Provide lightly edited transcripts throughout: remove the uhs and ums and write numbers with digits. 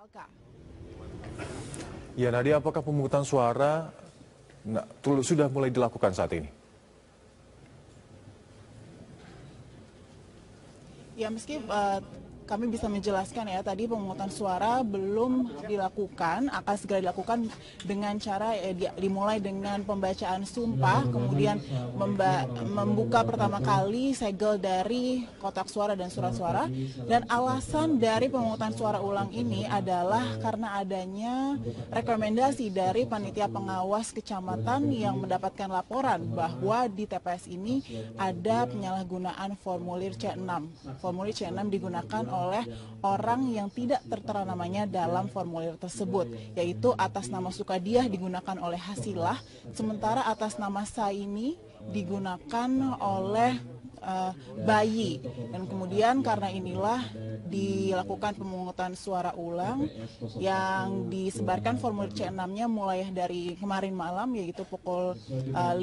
Alka. Ya Nadia, apakah pemungutan suara sudah mulai dilakukan saat ini? Ya meski kami bisa menjelaskan ya, tadi pemungutan suara belum dilakukan, akan segera dilakukan dengan cara dimulai dengan pembacaan sumpah, kemudian membuka pertama kali segel dari kotak suara dan surat suara. Dan alasan dari pemungutan suara ulang ini adalah karena adanya rekomendasi dari panitia pengawas kecamatan yang mendapatkan laporan bahwa di TPS ini ada penyalahgunaan formulir C6. Formulir C6 digunakan oleh orang yang tidak tertera namanya dalam formulir tersebut, yaitu atas nama Sukadiah digunakan oleh Hasilah, sementara atas nama Saini digunakan oleh Bayi. Dan kemudian karena inilah dilakukan pemungutan suara ulang yang disebarkan formulir C6-nya mulai dari kemarin malam, yaitu pukul 5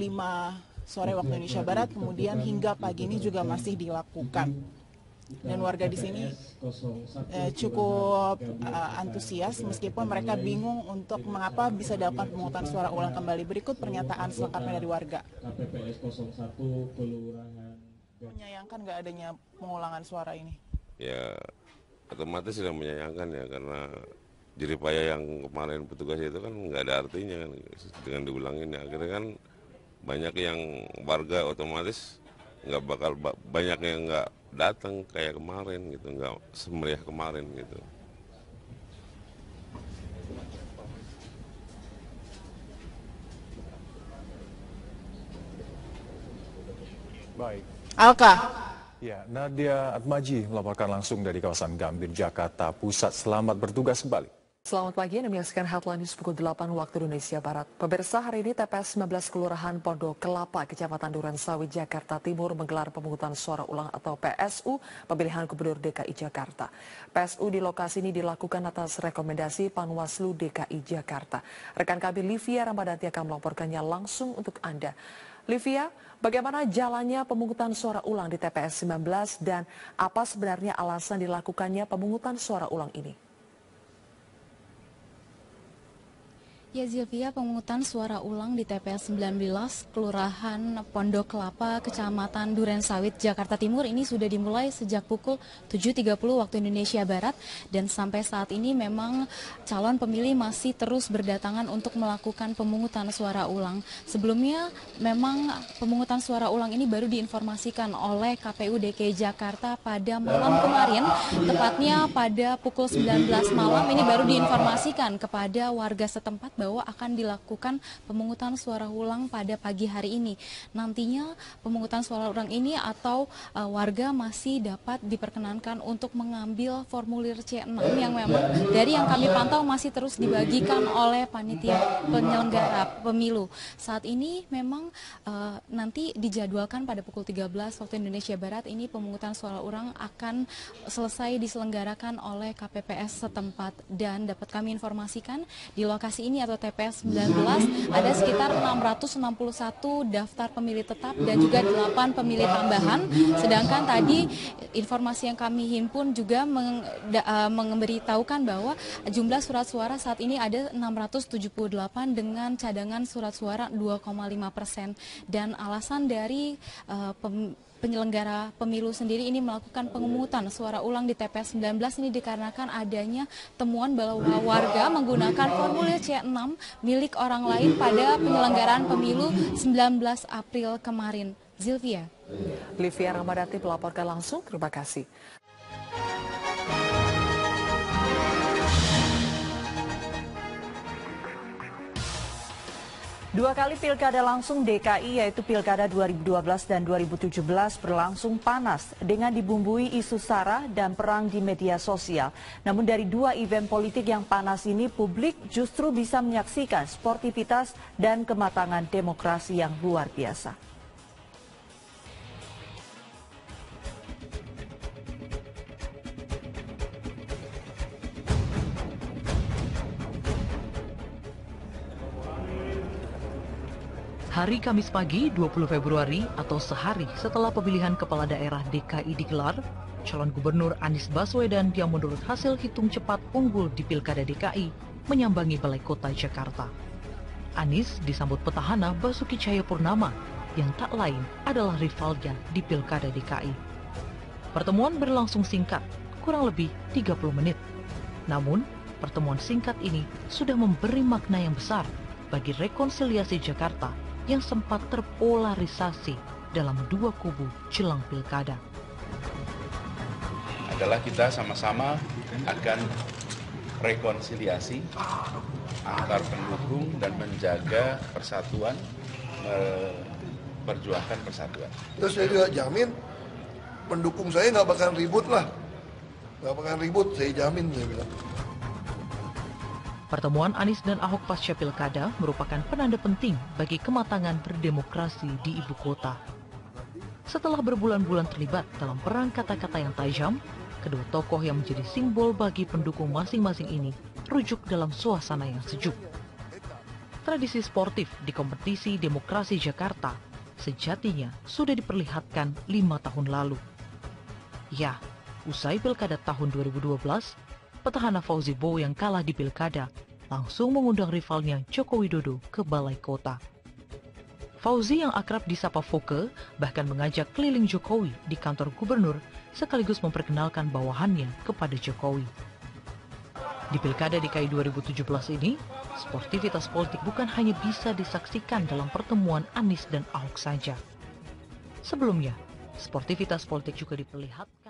sore waktu Indonesia Barat, kemudian hingga pagi ini juga masih dilakukan. Dan warga di sini cukup antusias meskipun mereka bingung untuk mengapa bisa dilakukan pemungutan suara ulang kembali. Berikut pernyataan selengkapnya dari warga. Menyayangkan nggak adanya pengulangan suara ini? Ya otomatis sudah menyayangkan ya, karena jeripaya yang kemarin petugas itu kan nggak ada artinya kan dengan diulangin ya. Akhirnya kan banyak yang warga otomatis nggak bakal banyak yang nggak datang kayak kemarin gitu, nggak semeriah kemarin gitu. Baik. Alka. Ya, Nadia Atmaji melaporkan langsung dari kawasan Gambir, Jakarta Pusat. Selamat bertugas kembali. Selamat pagi, Anda menyaksikan Headline News pukul 8 waktu Indonesia Barat. Pemirsa, hari ini TPS 19 Kelurahan Pondok Kelapa, Kecamatan Durensawit, Jakarta Timur menggelar pemungutan suara ulang atau PSU pemilihan Gubernur DKI Jakarta. PSU di lokasi ini dilakukan atas rekomendasi Panwaslu DKI Jakarta. Rekan kami Livia Ramadhanti akan melaporkannya langsung untuk Anda. Livia, bagaimana jalannya pemungutan suara ulang di TPS 19 dan apa sebenarnya alasan dilakukannya pemungutan suara ulang ini? Ya Zilvia, pemungutan suara ulang di TPS 19 Kelurahan Pondok Kelapa, Kecamatan Durensawit, Jakarta Timur ini sudah dimulai sejak pukul 7.30 waktu Indonesia Barat, dan sampai saat ini memang calon pemilih masih terus berdatangan untuk melakukan pemungutan suara ulang. Sebelumnya memang pemungutan suara ulang ini baru diinformasikan oleh KPU DKI Jakarta pada malam kemarin, tepatnya pada pukul 19 malam ini baru diinformasikan kepada warga setempat bahwa akan dilakukan pemungutan suara ulang pada pagi hari ini. Nantinya pemungutan suara ulang ini atau warga masih dapat diperkenankan untuk mengambil formulir C6 yang memang dari yang kami pantau masih terus dibagikan oleh panitia penyelenggara pemilu. Saat ini memang nanti dijadwalkan pada pukul 13 waktu Indonesia Barat ini pemungutan suara ulang akan selesai diselenggarakan oleh KPPS setempat, dan dapat kami informasikan di lokasi ini atau TPS 19 ada sekitar 661 daftar pemilih tetap dan juga 8 pemilih tambahan. Sedangkan tadi informasi yang kami himpun juga memberitahukan bahwa jumlah surat suara saat ini ada 678 dengan cadangan surat suara 2,5%. Dan alasan dari penyelenggara pemilu sendiri ini melakukan pemungutan suara ulang di TPS 19 ini dikarenakan adanya temuan bahwa warga menggunakan formulir C6 milik orang lain pada penyelenggaraan pemilu 19 April kemarin. Zilvia. Livia Ramadhanti melaporkan langsung, terima kasih. Dua kali pilkada langsung DKI yaitu pilkada 2012 dan 2017 berlangsung panas dengan dibumbui isu sara dan perang di media sosial. Namun dari dua event politik yang panas ini, publik justru bisa menyaksikan sportivitas dan kematangan demokrasi yang luar biasa. Hari Kamis pagi 20 Februari atau sehari setelah pemilihan kepala daerah DKI digelar, calon gubernur Anies Baswedan yang menurut hasil hitung cepat unggul di Pilkada DKI menyambangi Balai Kota Jakarta. Anies disambut petahana Basuki Cahayapurnama yang tak lain adalah rivalnya di Pilkada DKI. Pertemuan berlangsung singkat, kurang lebih 30 menit. Namun, pertemuan singkat ini sudah memberi makna yang besar bagi rekonsiliasi Jakarta yang sempat terpolarisasi dalam dua kubu jelang pilkada. Adalah kita sama-sama akan rekonsiliasi antar pendukung dan menjaga persatuan, memperjuangkan persatuan. Terus saya juga jamin pendukung saya nggak bakalan ribut lah, nggak bakalan ribut, saya jamin, saya bilang. Pertemuan Anies dan Ahok pasca pilkada merupakan penanda penting bagi kematangan berdemokrasi di ibu kota. Setelah berbulan-bulan terlibat dalam perang kata-kata yang tajam, kedua tokoh yang menjadi simbol bagi pendukung masing-masing ini rujuk dalam suasana yang sejuk. Tradisi sportif di kompetisi demokrasi Jakarta sejatinya sudah diperlihatkan 5 tahun lalu. Ya, usai pilkada tahun 2012, petahana Fauzi Bowo yang kalah di pilkada langsung mengundang rivalnya Joko Widodo ke Balai Kota. Fauzi yang akrab disapa Foke bahkan mengajak keliling Jokowi di kantor gubernur sekaligus memperkenalkan bawahannya kepada Jokowi. Di Pilkada DKI 2017 ini, sportivitas politik bukan hanya bisa disaksikan dalam pertemuan Anies dan Ahok saja. Sebelumnya, sportivitas politik juga diperlihatkan